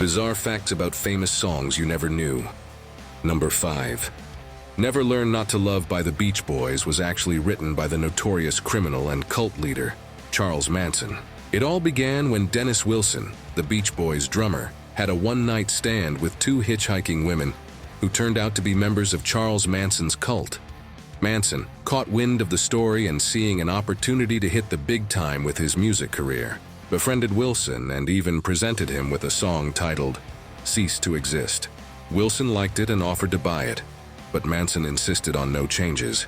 Bizarre facts about famous songs you never knew. Number 5. Never Learn Not to Love by the Beach Boys was actually written by the notorious criminal and cult leader, Charles Manson. It all began when Dennis Wilson, the Beach Boys drummer, had a one-night stand with two hitchhiking women who turned out to be members of Charles Manson's cult. Manson caught wind of the story and, seeing an opportunity to hit the big time with his music career, befriended Wilson and even presented him with a song titled "Cease to Exist." Wilson liked it and offered to buy it, but Manson insisted on no changes,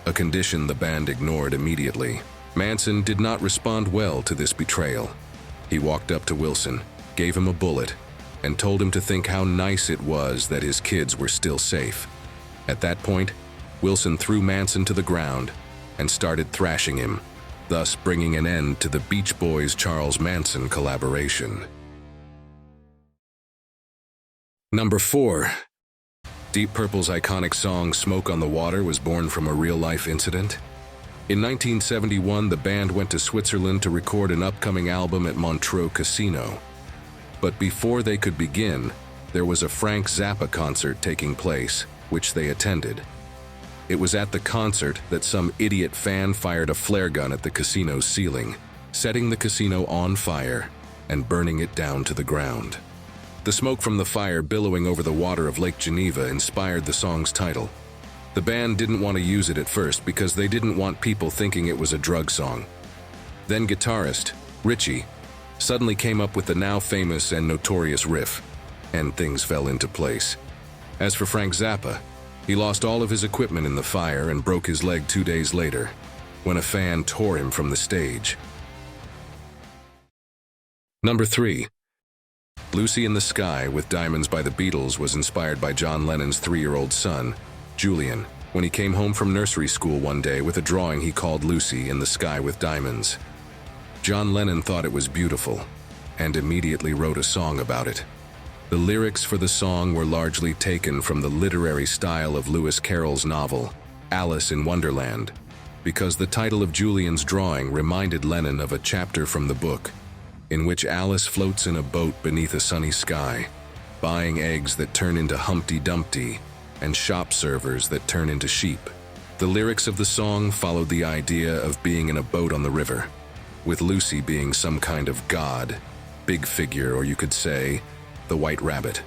a condition the band ignored immediately. Manson did not respond well to this betrayal. He walked up to Wilson, gave him a bullet, and told him to think how nice it was that his kids were still safe. At that point, Wilson threw Manson to the ground and started thrashing him, thus bringing an end to the Beach Boys-Charles Manson collaboration. Number 4. Deep Purple's iconic song "Smoke on the Water" was born from a real-life incident. In 1971, the band went to Switzerland to record an upcoming album at Montreux Casino. But before they could begin, there was a Frank Zappa concert taking place, which they attended. It was at the concert that some idiot fan fired a flare gun at the casino's ceiling, setting the casino on fire and burning it down to the ground. The smoke from the fire billowing over the water of Lake Geneva inspired the song's title. The band didn't want to use it at first because they didn't want people thinking it was a drug song. Then guitarist, Richie, suddenly came up with the now famous and notorious riff, and things fell into place. As for Frank Zappa, he lost all of his equipment in the fire and broke his leg 2 days later, when a fan tore him from the stage. Number 3. "Lucy in the Sky with Diamonds" by the Beatles was inspired by John Lennon's 3-year-old son, Julian, when he came home from nursery school one day with a drawing he called "Lucy in the Sky with Diamonds." John Lennon thought it was beautiful and immediately wrote a song about it. The lyrics for the song were largely taken from the literary style of Lewis Carroll's novel, Alice in Wonderland, because the title of Julian's drawing reminded Lennon of a chapter from the book, in which Alice floats in a boat beneath a sunny sky, buying eggs that turn into Humpty Dumpty and shop servers that turn into sheep. The lyrics of the song followed the idea of being in a boat on the river, with Lucy being some kind of god, big figure, or you could say, the White Rabbit.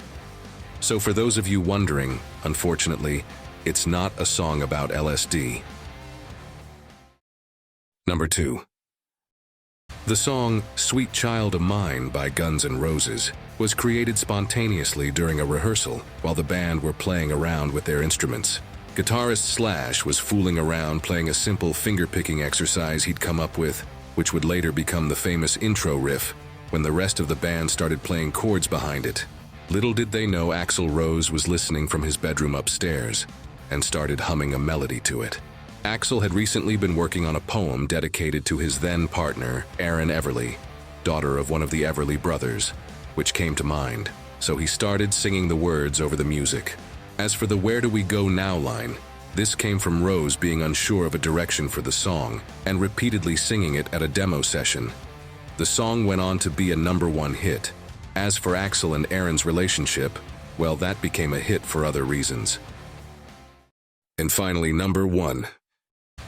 So for those of you wondering, unfortunately, it's not a song about LSD. Number 2. The song "Sweet Child of Mine" by Guns N' Roses was created spontaneously during a rehearsal while the band were playing around with their instruments. Guitarist Slash was fooling around playing a simple finger-picking exercise he'd come up with, which would later become the famous intro riff when the rest of the band started playing chords behind it. Little did they know Axl Rose was listening from his bedroom upstairs and started humming a melody to it. Axl had recently been working on a poem dedicated to his then-partner, Erin Everly, daughter of one of the Everly brothers, which came to mind, so he started singing the words over the music. As for the "Where Do We Go Now" line, this came from Rose being unsure of a direction for the song and repeatedly singing it at a demo session. The song went on to be a #1 hit. As for Axl and Erin's relationship, well, that became a hit for other reasons. And finally, number 1.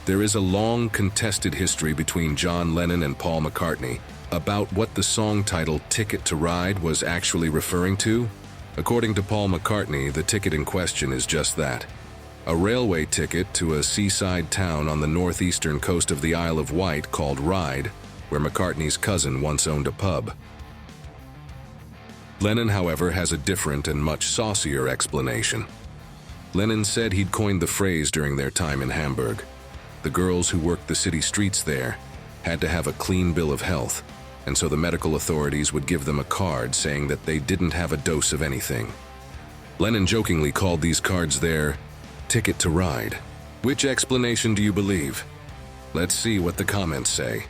There is a long contested history between John Lennon and Paul McCartney about what the song title "Ticket to Ride" was actually referring to. According to Paul McCartney, the ticket in question is just that: a railway ticket to a seaside town on the northeastern coast of the Isle of Wight called Ryde, where McCartney's cousin once owned a pub. Lennon, however, has a different and much saucier explanation. Lennon said he'd coined the phrase during their time in Hamburg. The girls who worked the city streets there had to have a clean bill of health, and so the medical authorities would give them a card saying that they didn't have a dose of anything. Lennon jokingly called these cards their "Ticket to Ride." Which explanation do you believe? Let's see what the comments say.